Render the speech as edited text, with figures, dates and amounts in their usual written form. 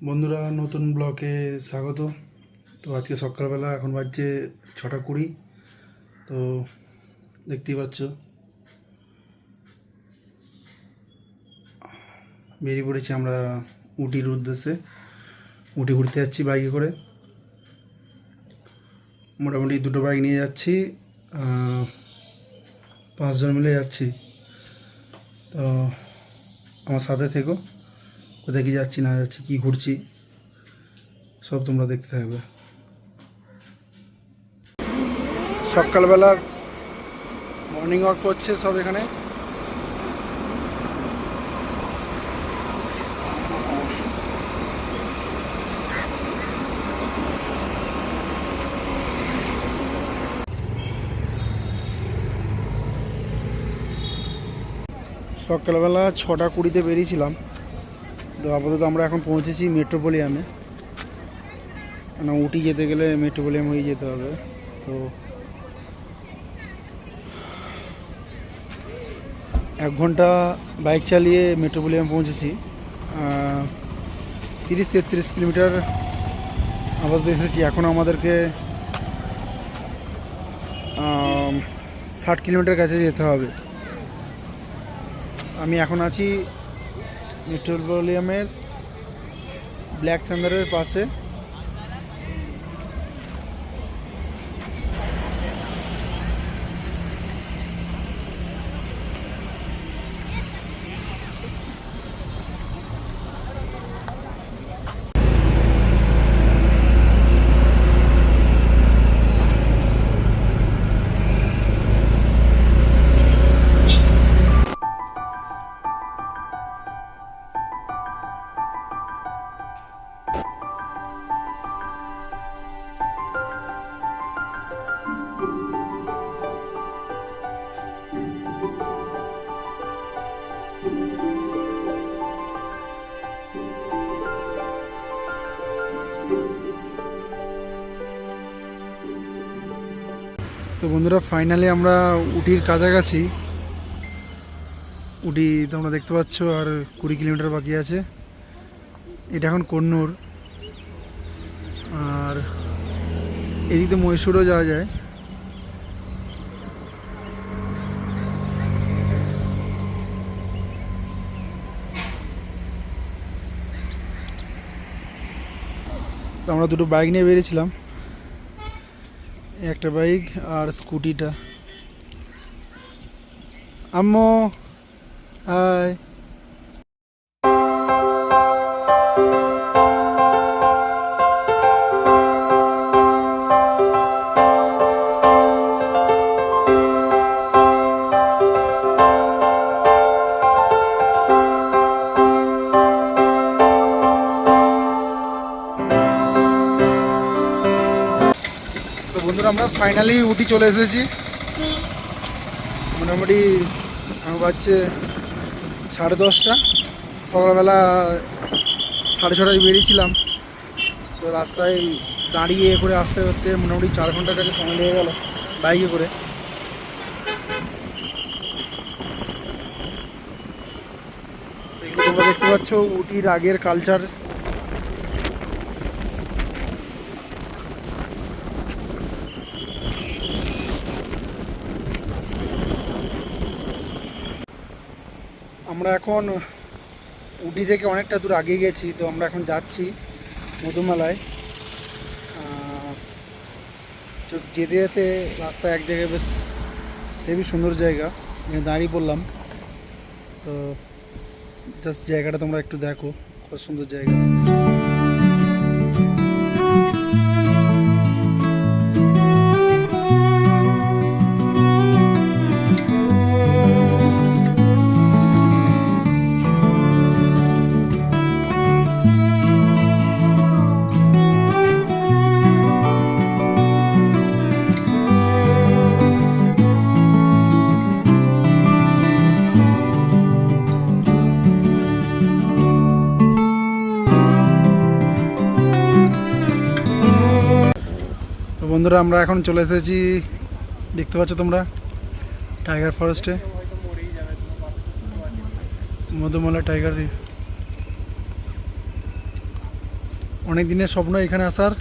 বন্ধুরা, নতুন ব্লকে স্বাগত। তো আজকে সকালবেলা এখন বাজছে 6:20। তো দেখতেই পাচ্ছ বেরিয়ে পড়েছি আমরা উটির উদ্দেশ্যে। উটি ঘুরতে যাচ্ছি বাইকে করে। মোটামুটি দুটো বাইক নিয়ে যাচ্ছি, 5 জন মিলে যাচ্ছি। তো আমার সাথে থেকো, কোথায় কী যাচ্ছি না যাচ্ছি, কী ঘুরছি সব তোমরা দেখতে থাকবে। সকালবেলা মর্নিং ওয়াক করছে সব এখানে। সকালবেলা 6:20 বেরিয়েছিলাম। তো আপাতত আমরা এখন পৌঁছেছি মেট্রোপলিয়ামে। মানে উটি যেতে গেলে মেট্রোপলিয়াম হয়ে যেতে হবে। তো 1 ঘন্টা বাইক চালিয়ে মেট্রোপলিয়াম পৌঁছেছি। 30-33 কিলোমিটার আপাতত এসেছি। এখন আমাদেরকে 60 কিলোমিটার কাছে যেতে হবে। আমি এখন আছি মেট্রোপলিয়ামের ব্ল্যাক থান্ডারের পাশে। তো বন্ধুরা, ফাইনালি আমরা উটির কাছাকাছি। উটি তোমরা দেখতে পাচ্ছ, আর 20 কিলোমিটার বাকি আছে। এটা এখন কন্নুর, আর এদিক তো মহীশূরও যাওয়া যায়। তো আমরা দুটো বাইক নিয়ে বেরিয়েছিলাম, একটা বাইক আর স্কুটিটা। আম্মু হাই। তো বন্ধুরা, আমরা ফাইনালি উটি চলে এসেছি। মোটামুটি আমার বাজছে 10:30। সকালবেলা 6:30টায় বেরিয়েছিলাম। তো রাস্তায় দাঁড়িয়ে করে আসতে করতে মোটামুটি 4 ঘন্টার কাছে সময় লেগে গেল বাইকে করে। এগুলো তোমরা দেখতে পাচ্ছ উটির আগের কালচার। আমরা এখন উটি থেকে অনেকটা দূর আগে গেছি। তো আমরা এখন যাচ্ছি মধুমালায়। তো যেতে যেতে রাস্তায় এক জায়গায় বেশ হেবি সুন্দর জায়গা, এখানে দাঁড়িয়ে পড়লাম। তো জাস্ট জায়গাটা তোমরা একটু দেখো, খুব সুন্দর জায়গা। তো বন্ধুরা, আমরা এখন চলে এসেছি, দেখতে পাচ্ছ তোমরা, টাইগার ফরেস্টে, মধুমালা টাইগার। অনেক দিনের স্বপ্ন এখানে আসার।